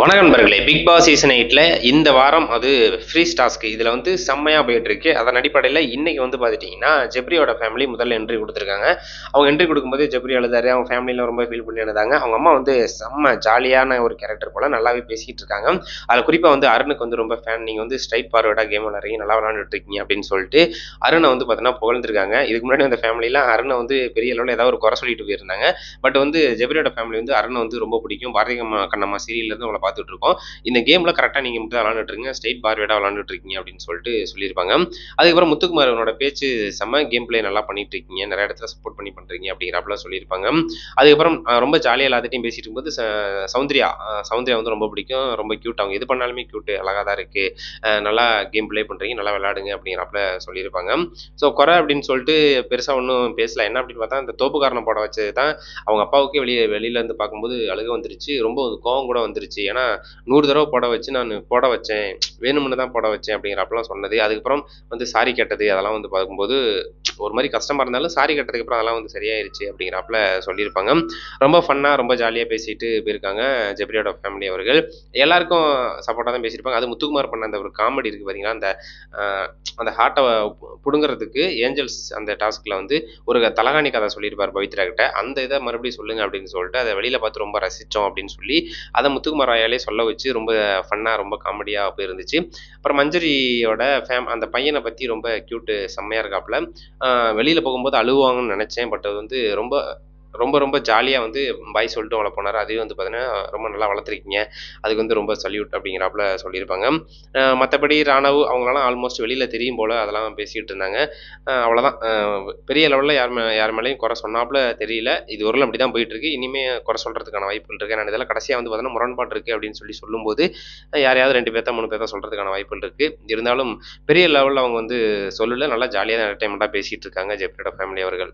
வணக்கம் நண்பர்களே! Big Boss season 8ல இந்த வாரம் அது ஃப்ரீஸ் டாஸ்க் இதில வந்து செம்மையா போயிட்டுருக்கு. அதன் அடிப்படையில இன்னைக்கு வந்து பார்த்துட்டீங்கன்னா, ஜெப்ரியோட ஃபேமிலி முதல்ல என்ட்ரி குடுத்துருக்காங்க. அவங்க என்ட்ரி குடுக்கும்போது ஜெப்ரி அழுதாரு. அவங்க ஃபேமிலிலாம் ரொம்ப ஃபீல் பண்ணி அழுதாங்க. அவங்க அம்மா வந்து செம்ம ஜாலியான ஒரு கேரக்டர் போல நல்லாவே பேசிக்கிட்டு இருக்காங்க. அதில குறிப்பா வந்து அருணுக்கு வந்து ரொம்ப ஃபேன். நீங்க வந்து ஸ்ட்ரெய்ட் ஃபார்வர்டா கேம் விளையாடுறீங்க, நல்லா விளையாண்டுட்டு இருக்கீங்க அப்படின்னு சொல்லிட்டு அருண வந்து பார்த்தீங்கன்னா புகழ்ந்துருக்காங்க. இதுக்கு முன்னாடி வந்த ஃபேமிலிலாம் அருண வந்து பெரிய அளவுல ஏதாவது ஒரு குறை சொல்லிட்டு போயிருந்தாங்க. பட் வந்து ஜெப்ரியோட ஃபேமிலி வந்து அருண வந்து ரொம்ப பிடிக்கும். பாரதி கண்ணம்மா சீரியல்ல இருந்து அவங்கள பார்த்துட்டு இருக்கோம். இந்த கேம்ல கரெக்ட்டா நீங்க மட்டும் தான் விளையாண்டுட்டு இருக்கீங்க. ஸ்ட்ரெய்ட் ஃபார்வர்டா விளையாண்டுட்டு இருக்கீங்க அப்படின்னு சொல்லிட்டு சொல்லியிருப்பாங்க. அதுக்கப்புறம் முத்துக்குமார் அவரோட பேச்சு செம்ம கேம் பிளே நல்லா பண்ணிட்டு இருக்கீங்க. நெறைய இடத்துல சப்போர்ட் பண்ணி பண்றீங்க அப்படிங்கிறாப்புல சொல்லியிருப்பாங்க. அதுக்கப்புறம் ரொம்ப ஜாலியா எல்லாத்துட்டயும் பேசிட்டு இருக்கும்போது சௌந்தர்யா வந்து ரொம்ப பிடிக்கும். ரொம்ப கியூட். அவங்க எது பண்ணாலுமே கியூட் அழகா தான் இருக்கு. நல்லா கேம் பிளே பண்றீங்க. நல்லா விளையாடுங்க அப்படிங்கிறாப்புல சொல்லியிருப்பாங்க. ஸோ குறை அப்படின்னு சொல்லிட்டு பெருசா ஒண்ணும் பேசல. என்ன அப்படின்னு பார்த்தா, இந்த தோப்புக்காரன போட வச்சது தான் அவங்க அப்பாவுக்கே வெளியில இருந்து பார்க்கும்போது அழுகை வந்துருச்சு. ரொம்ப கோவம் கூட வந்துருச்சு. ஏன்னா 100 தடவ போட வச்சு நானு போட வச்சேன். வேணும்னு தான் போட வச்சேன் அப்படிங்கிறாப்பலாம் சொன்னது. அதுக்கப்புறம் வந்து சாரி கேட்டது அதெல்லாம் வந்து பார்க்கும்போது ஒரு மாரி கஷ்டமா இருந்தாலும், சாரி கேட்டதுக்கப்புறம் அதெல்லாம் வந்து சரியாயிருச்சு அப்படிங்கிறாப்புல சொல்லியிருப்பாங்க. ரொம்ப ஃபன்னா, ரொம்ப ஜாலியா பேசிட்டு போயிருக்காங்க ஜெப்ரியோட ஃபேமிலி அவர்கள். எல்லாருக்கும் சப்போர்ட்டா தான் பேசியிருப்பாங்க. அதுவும் முத்துக்குமார் பண்ண அந்த ஒரு காமெடி இருக்கு பார்த்தீங்களா, அந்த அ அந்த ஹார்ட்ட புடுங்குறதுக்கு ஏஞ்சல்ஸ் அந்த டாஸ்க்ல வந்து ஒரு தலகாணி கதை சொல்லியிருப்பாரு பவித்ரா கிட்ட. அந்த இத மறுபடியும் சொல்லுங்க அப்படின்னு சொல்லிட்டு, அத வெளியில பார்த்து ரொம்ப ரசிச்சோம் அப்படின்னு சொல்லி, அத முத்துக்குமார் வாயாலே சொல்ல வச்சு ரொம்ப ஃபன்னா, ரொம்ப காமெடியா போயிருந்துச்சு. அப்புறம் மஞ்சரியோட அந்த பையன பத்தி ரொம்ப கியூட்டு செம்மையா இருக்காப்புல. அ வெளியில போகும்போது அழுவாங்கன்னு நெனச்சேன். பட் அது வந்து ரொம்ப ரொம்ப ரொம்ப ஜாலியா வந்து பாய் சொல்லிட்டு அவங்கள போனாரு. அதையும் வந்து பார்த்தீங்கன்னா, ரொம்ப நல்லா வளர்த்துருக்கீங்க. அதுக்கு வந்து ரொம்ப சல்யூட் அப்படிங்கிறாப்புல சொல்லியிருப்பாங்க. மத்தபடி ராணவ் அவங்கலாம் ஆல்மோஸ்ட் வெளியில தெரியும் போல அதெல்லாம் பேசிட்டு இருந்தாங்க. அவ்வளோதான். பெரிய லெவல்ல யார் மேலயும் குறை சொன்னாப்புல தெரியல. இதுவரையிலும் அப்படி தான் போயிட்டுருக்கு. இனிமே குறை சொல்றதுக்கான வாய்ப்புகள் இருக்கு. ஏன்னா இதெல்லாம் கடைசியா வந்து பார்த்தீங்கன்னா, முரண்பாடு இருக்கு அப்படின்னு சொல்லும்போது, யாரையாவது 2 பேத்த 3 பேத்த சொல்றதுக்கான வாய்ப்புகள் இருக்கு. இருந்தாலும் பெரிய லெவல்ல அவங்க வந்து சொல்லல. நல்லா ஜாலியா தான் என்டர்டெயின்மென்ட்டா பேசிட்டு இருக்காங்க ஜெஃப்ரியோட ஃபேமிலி அவர்கள்.